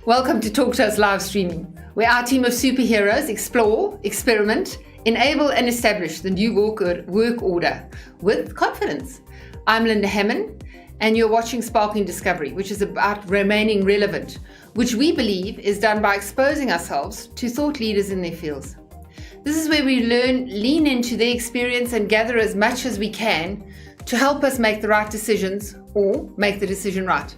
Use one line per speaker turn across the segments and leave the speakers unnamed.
Welcome to Talk to Us live streaming, where our team of superheroes explore, experiment, enable and establish the new work order with confidence. I'm Linda Hammond, and you're watching Sparking Discovery, which is about remaining relevant, which we believe is done by exposing ourselves to thought leaders in their fields. This is where we lean into their experience and gather as much as we can to help us make the right decisions or make the decision right.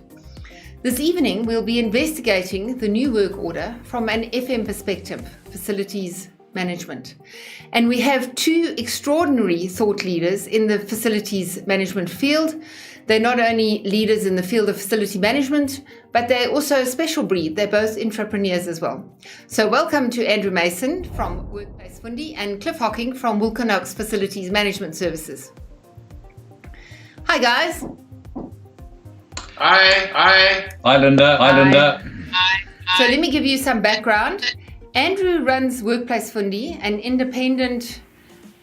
This evening, we'll be investigating the new work order from an FM perspective, facilities management. And we have two extraordinary thought leaders in the facilities management field. They're not only leaders in the field of facility management, but they're also a special breed. They're both entrepreneurs as well. So welcome to Andrew Mason from Workplace Fundi and Cliff Hocking from Wilconox Facilities Management Services. Hi, guys.
Hi.
Hi, Linda.
So let me give you some background. Andrew runs Workplace Fundi, an independent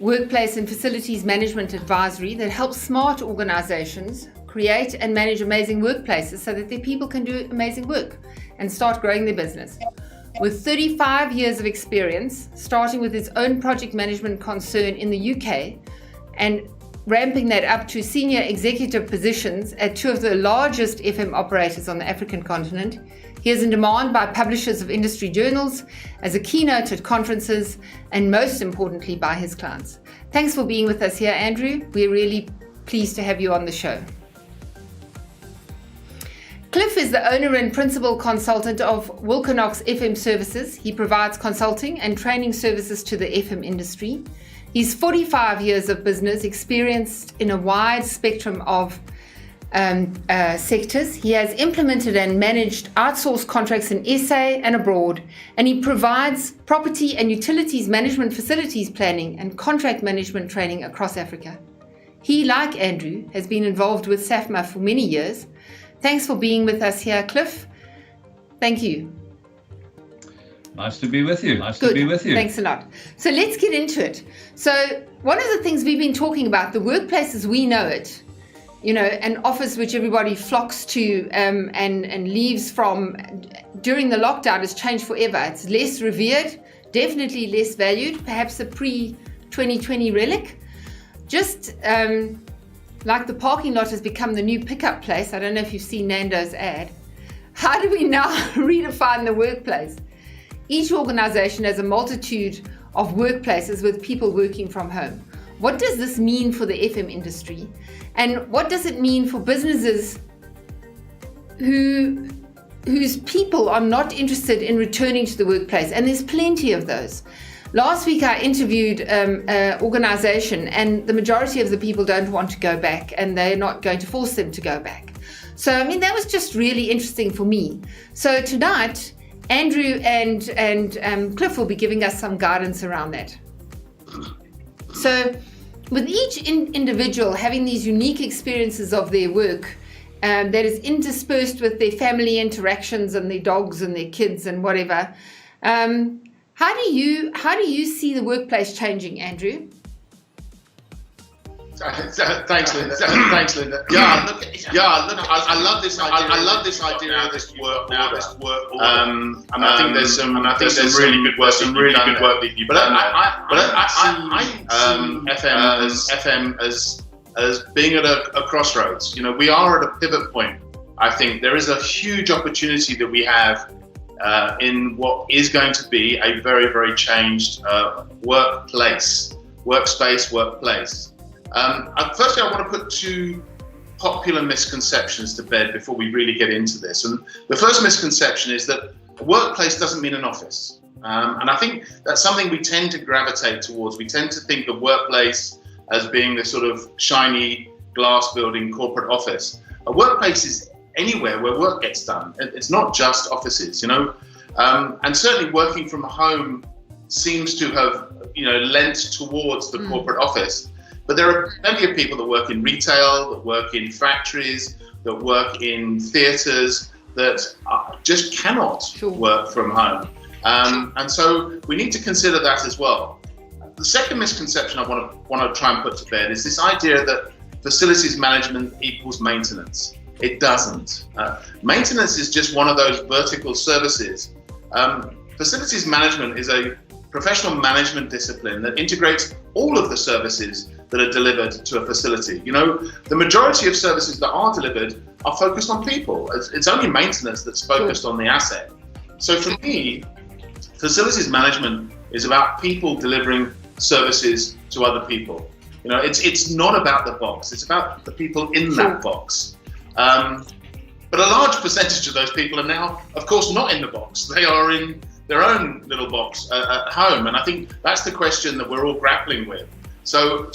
workplace and facilities management advisory that helps smart organizations create and manage amazing workplaces so that their people can do amazing work and start growing their business. With 35 years of experience, starting with its own project management concern in the UK and ramping that up to senior executive positions at two of the largest FM operators on the African continent. He is in demand by publishers of industry journals, as a keynote at conferences, and most importantly by his clients. Thanks for being with us here, Andrew. We're really pleased to have you on the show. Cliff is the owner and principal consultant of Wilconox FM Services. He provides consulting and training services to the FM industry. He's 45 years of business experienced in a wide spectrum of sectors. He has implemented and managed outsourced contracts in SA and abroad, and he provides property and utilities management, facilities planning, and contract management training across Africa. He, like Andrew, has been involved with SAFMA for many years. Thanks for being with us here, Cliff. Thank you.
Nice to be with you.
Good. Thanks a lot. So let's get into it. So one of the things we've been talking about, the workplace as we know it, an office which everybody flocks to and leaves from during the lockdown has changed forever. It's less revered, definitely less valued, perhaps a pre-2020 relic. Just like the parking lot has become the new pickup place. I don't know if you've seen Nando's ad. How do we now redefine the workplace? Each organization has a multitude of workplaces with people working from home. What does this mean for the FM industry? And what does it mean for businesses whose people are not interested in returning to the workplace? And there's plenty of those. Last week I interviewed an organization, and the majority of the people don't want to go back, and they're not going to force them to go back. So, that was just really interesting for me. So tonight, Andrew and Cliff will be giving us some guidance around that. So with each individual having these unique experiences of their work that is interspersed with their family interactions and their dogs and their kids and whatever, how do you see the workplace changing, Andrew?
Thanks, Linda. Yeah, look. I love this idea. I love this idea of this work order. And I think there's some really good work that you've done. But I see FM as being at a crossroads. We are at a pivot point. I think there is a huge opportunity that we have in what is going to be a very, very changed workplace. Firstly, I want to put two popular misconceptions to bed before we really get into this. And the first misconception is that a workplace doesn't mean an office. And I think that's something we tend to gravitate towards. We tend to think of workplace as being the sort of shiny glass building corporate office. A workplace is anywhere where work gets done. It's not just offices, and certainly working from home seems to have, lent towards the corporate office. But there are plenty of people that work in retail, that work in factories, that work in theatres, that just cannot work from home. And so we need to consider that as well. The second misconception I want to try and put to bed is this idea that facilities management equals maintenance. It doesn't. Maintenance is just one of those vertical services. Facilities management is a professional management discipline that integrates all of the services that are delivered to a facility. You know, the majority of services that are delivered are focused on people. It's only maintenance that's focused on the asset. So for me, facilities management is about people delivering services to other people. You know, it's not about the box. It's about the people in that box. But a large percentage of those people are now, of course, not in the box. They are in their own little box at home. And I think that's the question that we're all grappling with. So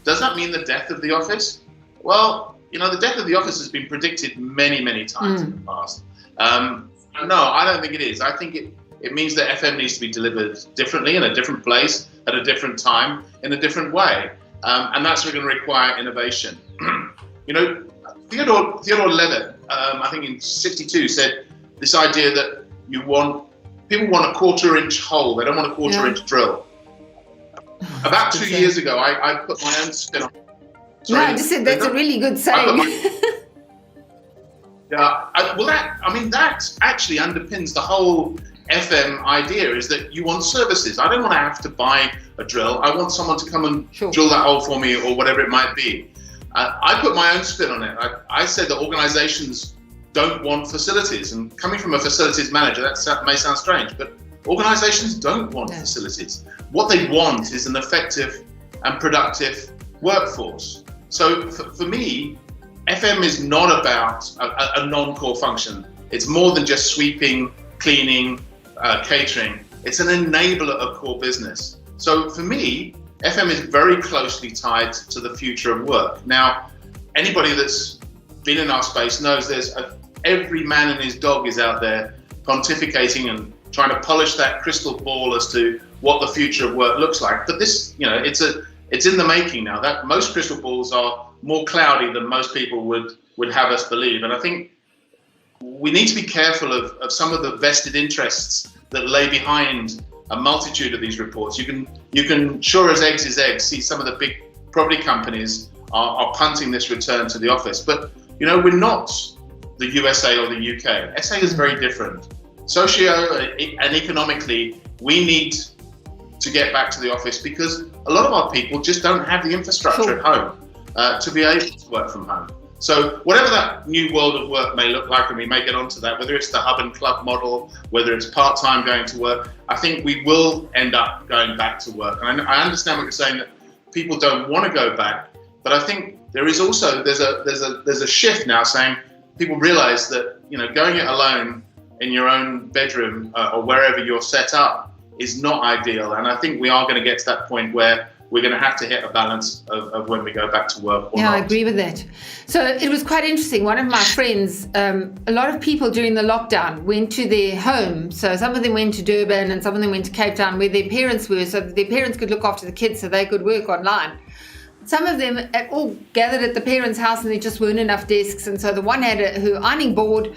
does that mean the death of the office? Well, you know, the death of the office has been predicted many, many times in the past. No, I don't think it is. I think it means that FM needs to be delivered differently, in a different place, at a different time, in a different way. And that's going to require innovation. You know, Theodore Levitt, I think in '62, said this idea that people want a quarter-inch hole, they don't want a quarter-inch drill. About 2 years ago, I put my own spin on it.
Sorry, I just said that's a really good saying.
That actually underpins the whole FM idea, is that you want services. I don't want to have to buy a drill. I want someone to come and drill that hole for me, or whatever it might be. I put my own spin on it. I said that organizations don't want facilities, and coming from a facilities manager, that may sound strange, but organizations don't want facilities. What they want is an effective and productive workforce. So for me, FM is not about a non-core function. It's more than just sweeping, cleaning, catering. It's an enabler of core business. So for me, FM is very closely tied to the future of work. Now, anybody that's been in our space knows every man and his dog is out there pontificating and trying to polish that crystal ball as to what the future of work looks like. But this, you know, it's in the making now. That most crystal balls are more cloudy than most people would have us believe. And I think we need to be careful of some of the vested interests that lay behind a multitude of these reports. You can sure as eggs is eggs, see some of the big property companies are punting this return to the office. But, you know, we're not the USA or the UK. SA is very different. Socio and economically, we need to get back to the office because a lot of our people just don't have the infrastructure at home to be able to work from home. So whatever that new world of work may look like, and we may get onto that, whether it's the hub and club model, whether it's part-time going to work, I think we will end up going back to work. And I understand what you're saying, that people don't want to go back, but I think there is also, there's a shift now saying people realize that, you know, going it alone in your own bedroom or wherever you're set up is not ideal. And I think we are going to get to that point where we're going to have to hit a balance of when we go back to work or not.
I agree with that. So it was quite interesting. One of my friends, a lot of people during the lockdown went to their home. So some of them went to Durban and some of them went to Cape Town where their parents were, so that their parents could look after the kids so they could work online. Some of them all gathered at the parents' house and there just weren't enough desks. And so the one had her ironing board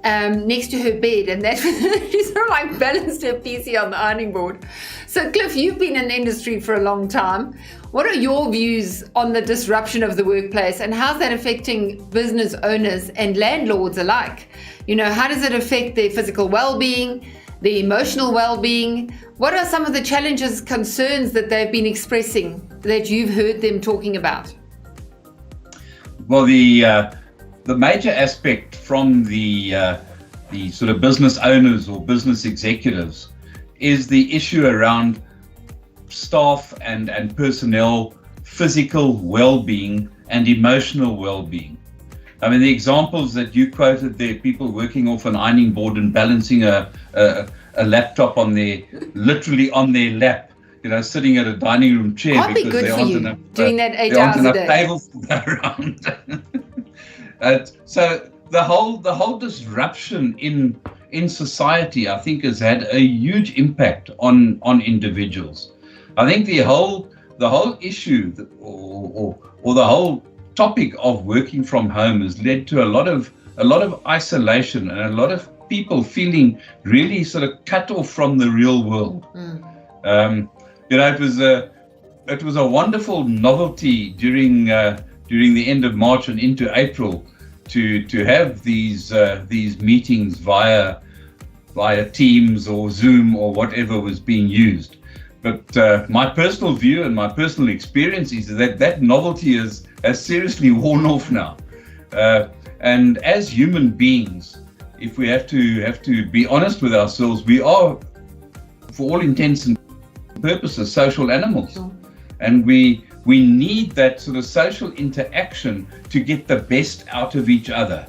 next to her bed, and that she sort of like balanced her PC on the ironing board. So Cliff, you've been in the industry for a long time. What are your views on the disruption of the workplace, and how's that affecting business owners and landlords alike? You know, how does it affect their physical well-being, their emotional well-being? What are some of the challenges, concerns that they've been expressing that you've heard them talking about?
Well, the major aspect from the sort of business owners or business executives is the issue around staff and personnel physical well-being and emotional well-being. I mean, the examples that you quoted there, people working off an ironing board and balancing a laptop literally on their lap, you know, sitting at a dining room chair.
Can't be good for you doing that 8 hours a day.
There aren't enough tables to go around. So the whole disruption in society, I think, has had a huge impact on individuals. I think the whole issue or the whole topic of working from home has led to a lot of isolation and a lot of people feeling really sort of cut off from the real world. You know, it was a wonderful novelty during the end of March and into April to have these meetings via Teams or Zoom or whatever was being used. But my personal view and my personal experience is that novelty has seriously worn off now. And as human beings, if we have to be honest with ourselves, we are, for all intents and purposes, social animals.
Sure.
And we need that sort of social interaction to get the best out of each other.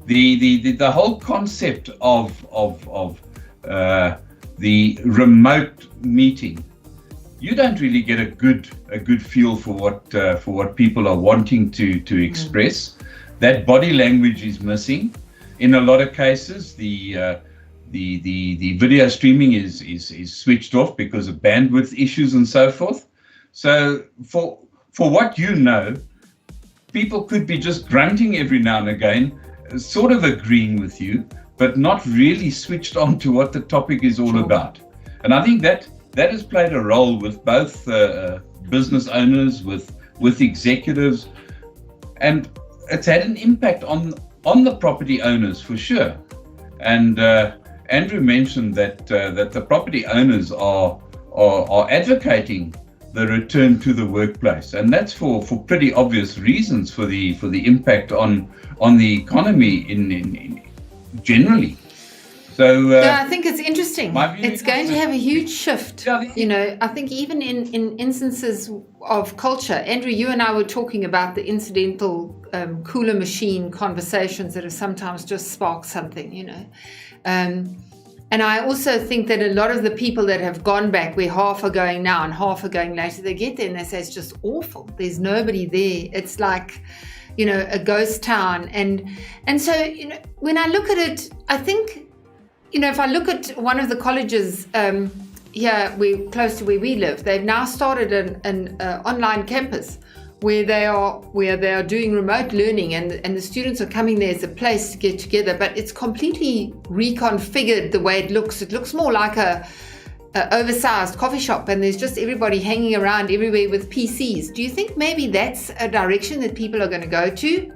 The whole concept of the remote meeting, you don't really get a good feel for what people are wanting to express. That body language is missing. In a lot of cases, the video streaming is switched off because of bandwidth issues and so forth. So for what you know, people could be just grunting every now and again, sort of agreeing with you, but not really switched on to what the topic is all about. And I think that has played a role with both business owners, with executives, and it's had an impact on the property owners for sure. And Andrew mentioned that the property owners are advocating the return to the workplace, and that's for pretty obvious reasons, for the impact on the economy in generally. So
I think it's interesting. It's going to have a huge shift. I think even in instances of culture, Andrew, you and I were talking about the incidental cooler machine conversations that have sometimes just sparked something, And I also think that a lot of the people that have gone back, where half are going now and half are going later, they get there and they say it's just awful. There's nobody there. It's like, a ghost town. And so, when I look at it, I think, if I look at one of the colleges here, we're close to where we live, they've now started an online campus where they are doing remote learning, and the students are coming there as a place to get together, but it's completely reconfigured the way it looks. It looks more like a oversized coffee shop, and there's just everybody hanging around everywhere with PCs. Do you think maybe that's a direction that people are going to go to?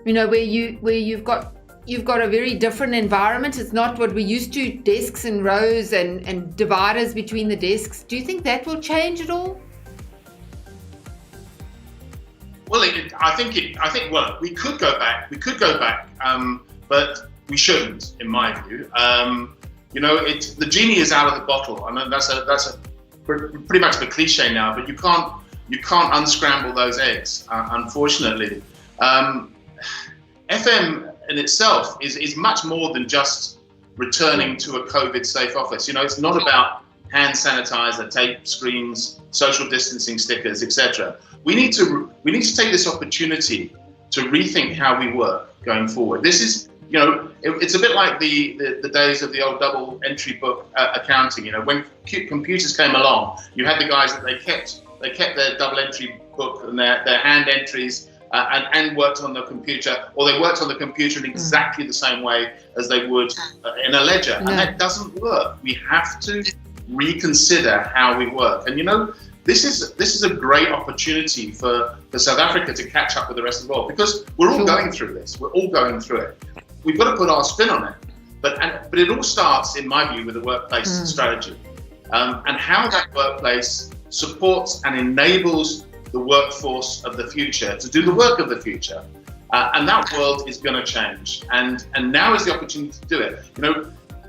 Where you've got a very different environment. It's not what we're used to, desks and rows and dividers between the desks. Do you think that will change at all?
Well, I think we could go back. But we shouldn't, in my view. The genie is out of the bottle. I know that's a pretty much a cliche now, but you can't unscramble those eggs, unfortunately. FM in itself is much more than just returning to a COVID-safe office. It's not about hand sanitizer, tape screens, social distancing stickers, etc. We need to take this opportunity to rethink how we work going forward. This is, it's a bit like the days of the old double entry book accounting. When computers came along, you had the guys that they kept their double entry book and their hand entries and worked on the computer, or they worked on the computer in exactly the same way as they would in a ledger. No. And that doesn't work. We have to reconsider how we work. And this is a great opportunity for South Africa to catch up with the rest of the world, because we're all going through this. We're all going through it. We've got to put our spin on it. But it all starts, in my view, with a workplace strategy, and how that workplace supports and enables the workforce of the future to do the work of the future. And that world is going to change. And now is the opportunity to do it.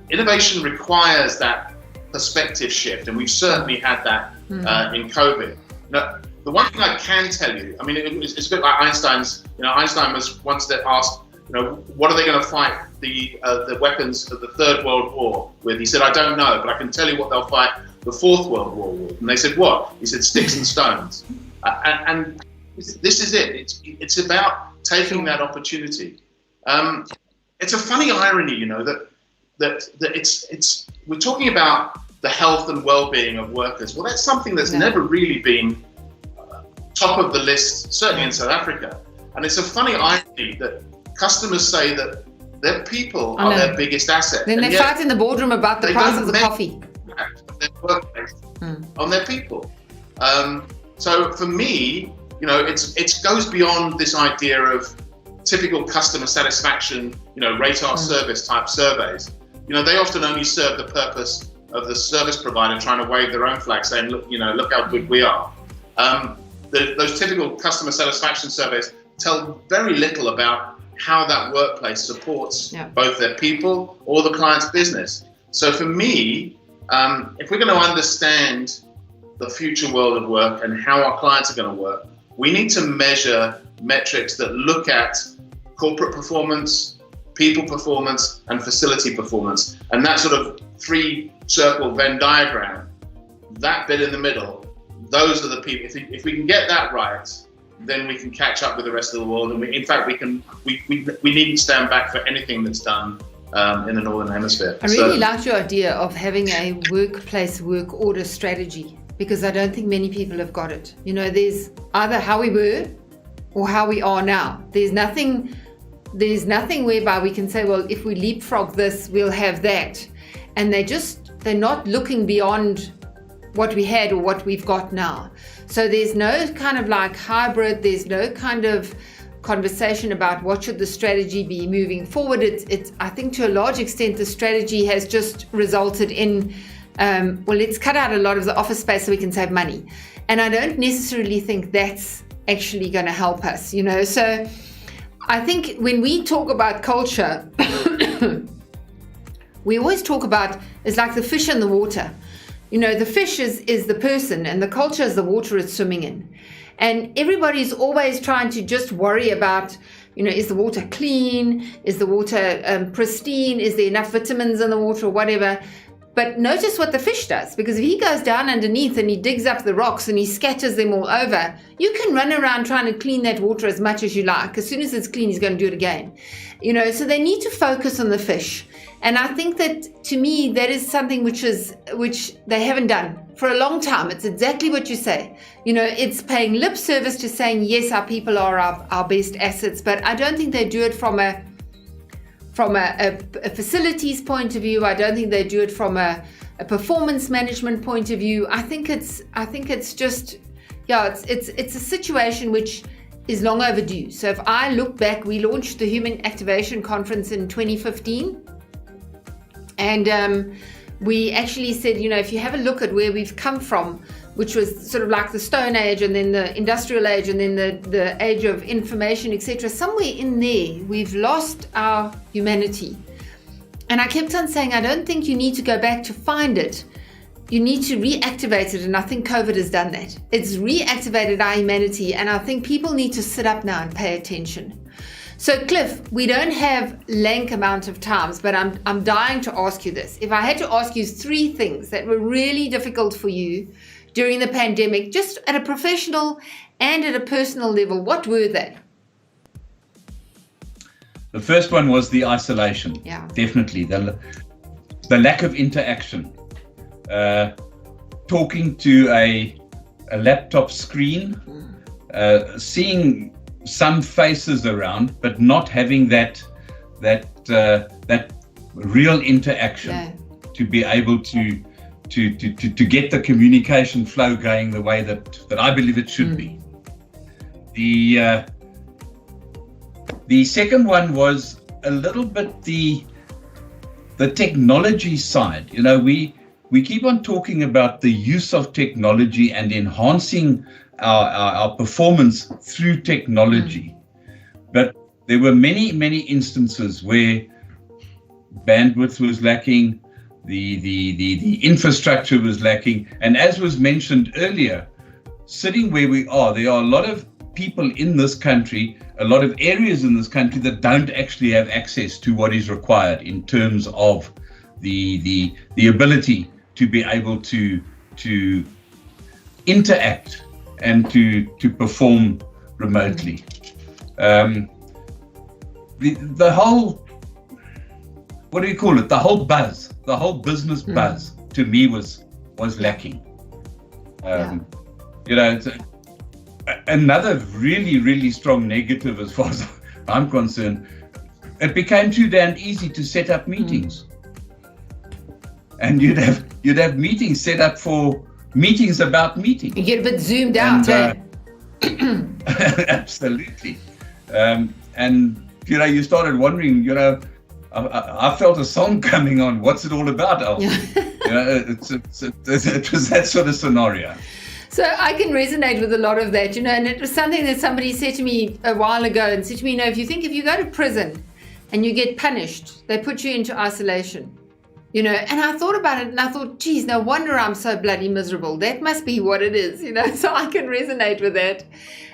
Innovation requires that perspective shift, and we've certainly had that in COVID. The one thing I can tell you, it's a bit like Einstein's. Einstein was once asked, what are they going to fight the weapons of the Third World War with? He said, I don't know, but I can tell you what they'll fight the Fourth World War with. And they said, what? He said, sticks and stones. And this is it. It's about taking that opportunity. It's a funny irony, that it's we're talking about the health and well-being of workers. Well, that's something that's never really been top of the list, certainly in South Africa. And it's a funny irony that customers say that their people are their biggest asset.
Then they fight in the boardroom about the price of the coffee.
Their workplace on their people. So for me, it goes beyond this idea of typical customer satisfaction, rate our service type surveys, they often only serve the purpose of the service provider trying to wave their own flag, saying, look how good we are. Those typical customer satisfaction surveys tell very little about how that workplace supports both their people or the client's business. So for me, if we're going to understand the future world of work and how our clients are going to work, we need to measure metrics that look at corporate performance, people performance, and facility performance. And that sort of three-circle Venn diagram, that bit in the middle, those are the people. If we can get that right, then we can catch up with the rest of the world. And we needn't stand back for anything that's done in the Northern Hemisphere.
I really liked your idea of having a workplace work order strategy, because I don't think many people have got it. There's either how we were or how we are now. There's nothing whereby we can say, well, if we leapfrog this, we'll have that. And they're not looking beyond what we had or what we've got now. So there's no kind of like hybrid, there's no kind of conversation about what should the strategy be moving forward. It's I think to a large extent the strategy has just resulted in let's cut out a lot of the office space so we can save money. And I don't necessarily think that's actually going to help us, So I think when we talk about culture, we always talk about, it's like the fish in the water. The fish is the person and the culture is the water it's swimming in. And everybody's always trying to just worry about, is the water clean? Is the water pristine? Is there enough vitamins in the water or whatever? But notice what the fish does, because if he goes down underneath and he digs up the rocks and he scatters them all over, you can run around trying to clean that water as much as you like. As soon as it's clean, he's going to do it again. So they need to focus on the fish. And I think that, to me, that is something which they haven't done for a long time. It's exactly what you say. It's paying lip service to saying, yes, our people are our best assets, but I don't think they do it from a facilities point of view. I don't think they do it from a performance management point of view. I think it's just, it's a situation which is long overdue. So if I look back, we launched the Human Activation Conference in 2015. And we actually said, if you have a look at where we've come from, which was sort of like the Stone Age and then the Industrial Age and then the age of information, etc., somewhere in there, we've lost our humanity. And I kept on saying, I don't think you need to go back to find it. You need to reactivate it. And I think COVID has done that. It's reactivated our humanity. And I think people need to sit up now and pay attention. So Cliff, we don't have lank amount of times, but I'm dying to ask you this. If I had to ask you 3 things that were really difficult for you during the pandemic, just at a professional and at a personal level, what were they?
The first one was the isolation.
Yeah.
Definitely. The lack of interaction. Talking to a laptop screen, seeing some faces around, but not having that real interaction to be able to get the communication flow going the way that I believe it should be. The second one was a little bit the technology side. We keep on talking about the use of technology and enhancing our performance through technology, but there were many instances where bandwidth was lacking, the infrastructure was lacking, and as was mentioned earlier, sitting where we are, there are a lot of people in this country, a lot of areas in this country that don't actually have access to what is required in terms of the ability to be able to interact and to perform remotely. The whole, what do you call it? The whole buzz, the whole business buzz to me was lacking. It's another really strong negative as far as I'm concerned. It became too damn easy to set up meetings. And you'd have meetings set up for meetings about meetings. You
get a bit zoomed out,
Absolutely. you started wondering, I felt a song coming on. What's it all about, Alf? It was that sort of scenario.
So I can resonate with a lot of that, and it was something that somebody said to me a while ago and said to me, if you go to prison and you get punished, they put you into isolation, and I thought about it and I thought, geez, no wonder I'm so bloody miserable. That must be what it is, so I can resonate with that.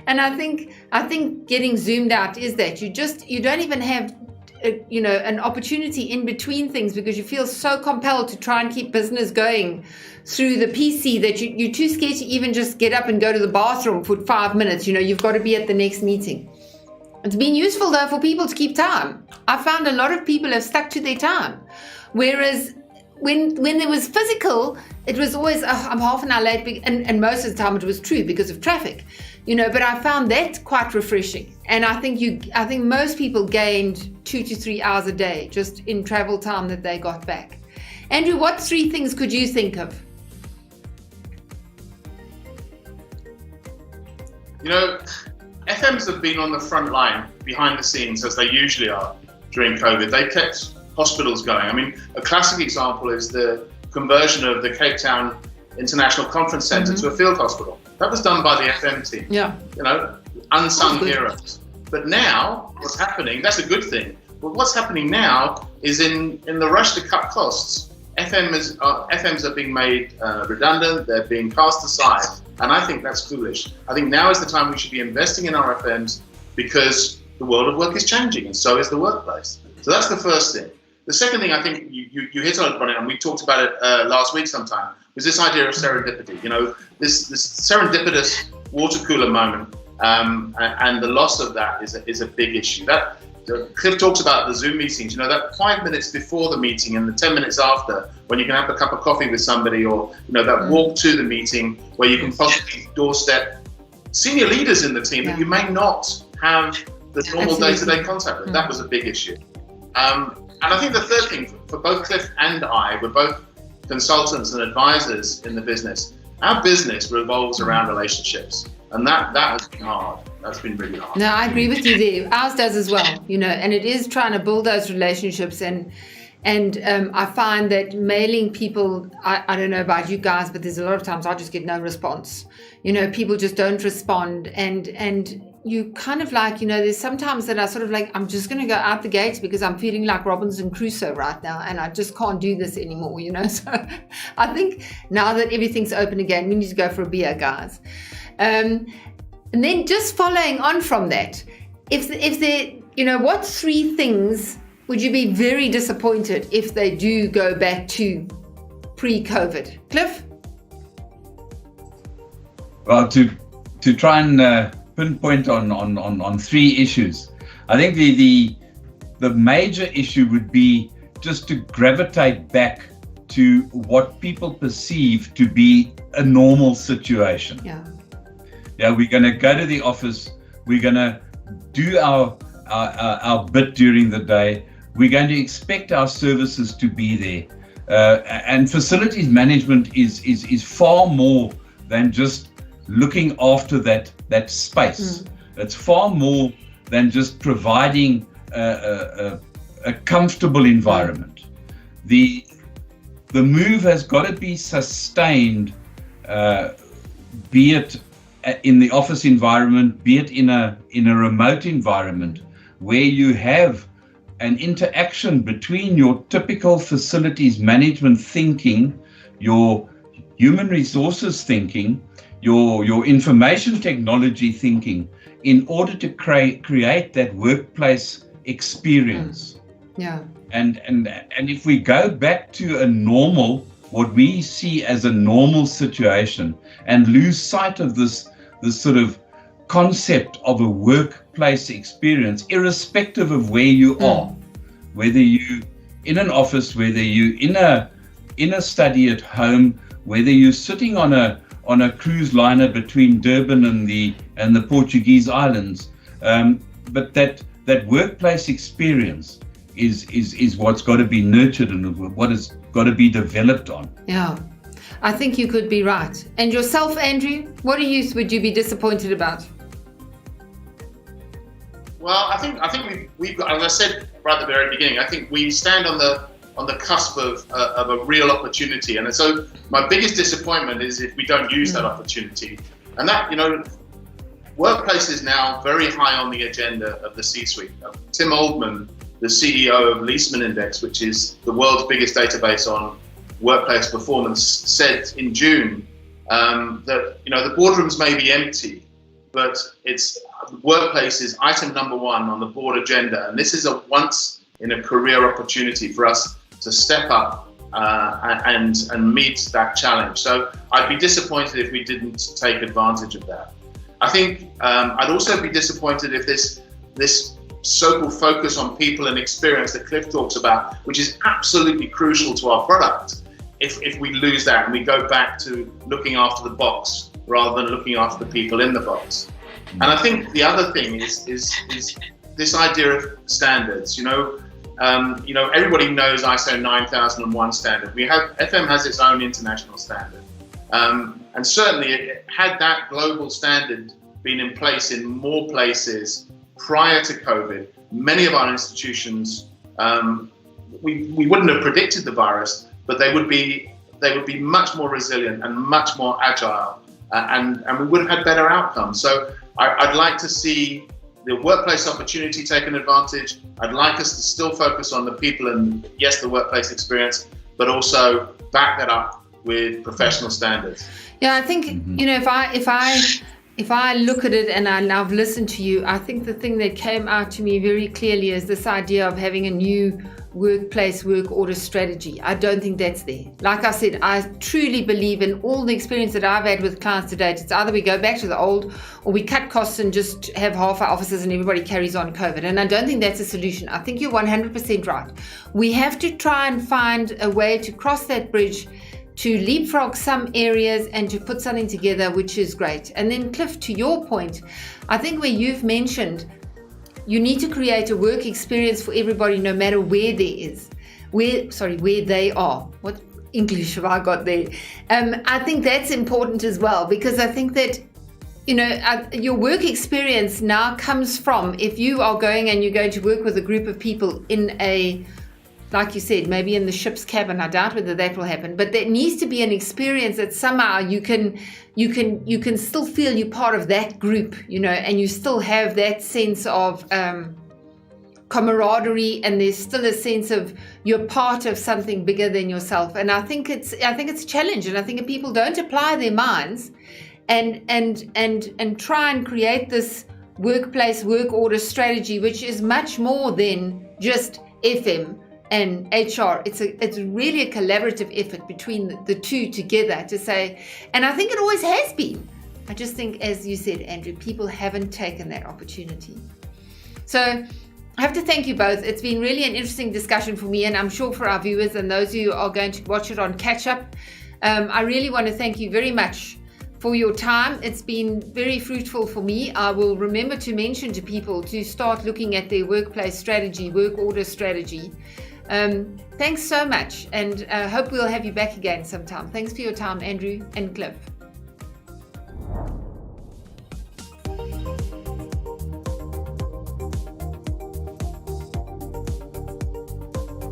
And I think getting zoomed out is that you don't even have an opportunity in between things because you feel so compelled to try and keep business going through the PC that you're too scared to even just get up and go to the bathroom for 5 minutes. You've got to be at the next meeting. It's been useful though for people to keep time. I found a lot of people have stuck to their time. Whereas when there was physical, it was always, I'm half an hour late, and most of the time it was true because of traffic. But I found that quite refreshing. And I think most people gained 2 to 3 hours a day just in travel time that they got back. Andrew, what 3 things could you think of?
FMs have been on the front line, behind the scenes, as they usually are during COVID. They kept hospitals going. I mean, a classic example is the conversion of the Cape Town International Conference Centre to a field hospital. That was done by the FM team.
Yeah.
Unsung heroes. But now, what's happening, that's a good thing. But what's happening now is in the rush to cut costs, FMs are being made redundant, they're being cast aside. And I think that's foolish. I think now is the time we should be investing in our FMs because the world of work is changing and so is the workplace. So that's the first thing. The second thing, I think you hit on it, and we talked about it last week sometime, was this idea of serendipity. This serendipitous water cooler moment, and the loss of that is a big issue. Cliff talks about the Zoom meetings, that 5 minutes before the meeting and the 10 minutes after, when you can have a cup of coffee with somebody, or that walk to the meeting where you can possibly doorstep senior leaders in the team that you may not have the normal day-to-day contact with. That was a big issue. And I think the third thing, for both Cliff and I, we're both consultants and advisors in the business. Our business revolves around relationships, and that has been hard. That's been really hard.
No, I agree with you there. Ours does as well, and it is trying to build those relationships. And I find that mailing people, I don't know about you guys, but there's a lot of times I just get no response. People just don't respond, and you kind of like, there's sometimes that I sort of like, I'm just going to go out the gates because I'm feeling like Robinson Crusoe right now and I just can't do this anymore, So I think now that everything's open again, we need to go for a beer, guys. And then just following on from that, if there, what 3 things would you be very disappointed if they do go back to pre-COVID? Cliff?
Well, to try and pinpoint on 3 issues. I think the major issue would be just to gravitate back to what people perceive to be a normal situation. Yeah, we're going to go to the office. We're going to do our bit during the day. We're going to expect our services to be there. And facilities management is far more than just looking after that space. It's far more than just providing a comfortable environment. The move has got to be sustained, be it in the office environment, be it in a remote environment, where you have an interaction between your typical facilities management thinking, your human resources thinking, your information technology thinking, in order to create that workplace experience.
Yeah.
And if we go back to a normal, what we see as a normal situation, and lose sight of this sort of concept of a workplace experience, irrespective of where you are, whether you in an office, whether you in a study at home, whether you're sitting on a cruise liner between Durban and the Portuguese islands, but that workplace experience is what's got to be nurtured and what has got to be developed on.
Yeah, I think you could be right. And yourself, Andrew, what would you be disappointed about?
Well, I think we've got, as I said right at the very beginning, I think we stand on the cusp of a real opportunity, and so my biggest disappointment is if we don't use that opportunity. And that, workplace is now very high on the agenda of the C-suite. Tim Oldman, the CEO of Leesman Index, which is the world's biggest database on workplace performance, said in June that the boardrooms may be empty, but it's workplace is item number one on the board agenda, and this is a once in a career opportunity for us to step up and meet that challenge. So I'd be disappointed if we didn't take advantage of that. I think I'd also be disappointed if this so-called focus on people and experience that Cliff talks about, which is absolutely crucial to our product, if we lose that and we go back to looking after the box rather than looking after the people in the box. And I think the other thing is this idea of standards. Everybody knows ISO 9001 standard. FM has its own international standard. And certainly, had that global standard been in place in more places prior to COVID, many of our institutions, we wouldn't have predicted the virus, but they would be much more resilient and much more agile, and we would have had better outcomes. So I'd like to see the workplace opportunity taken advantage. I'd like us to still focus on the people and, yes, the workplace experience, but also back that up with professional standards.
Yeah, I think, if I look at it and I've listened to you, I think the thing that came out to me very clearly is this idea of having a new workplace work order strategy. I don't think that's there. Like I said, I truly believe in all the experience that I've had with clients to date. It's either we go back to the old or we cut costs and just have half our offices and everybody carries on COVID. And I don't think that's a solution. I think you're 100% right. We have to try and find a way to cross that bridge, to leapfrog some areas and to put something together, which is great. And then Cliff, to your point, I think where you've mentioned you need to create a work experience for everybody, no matter where they are. What English have I got there? I think that's important as well, because I think that, your work experience now comes from, if you are going and you're going to work with a group of people in a, like you said, maybe in the ship's cabin. I doubt whether that will happen, but there needs to be an experience that somehow you can still feel you're part of that group, and you still have that sense of camaraderie, and there's still a sense of you're part of something bigger than yourself. And I think it's a challenge, and I think if people don't apply their minds and try and create this workplace work order strategy, which is much more than just FM and HR. It's really a collaborative effort between the two together to say, and I think it always has been. I just think, as you said, Andrew, people haven't taken that opportunity. So I have to thank you both. It's been really an interesting discussion for me, and I'm sure for our viewers and those who are going to watch it on catch up. I really want to thank you very much for your time. It's been very fruitful for me. I will remember to mention to people to start looking at their workplace strategy, work order strategy. Thanks so much, and hope we'll have you back again sometime. Thanks for your time, Andrew and Cliff.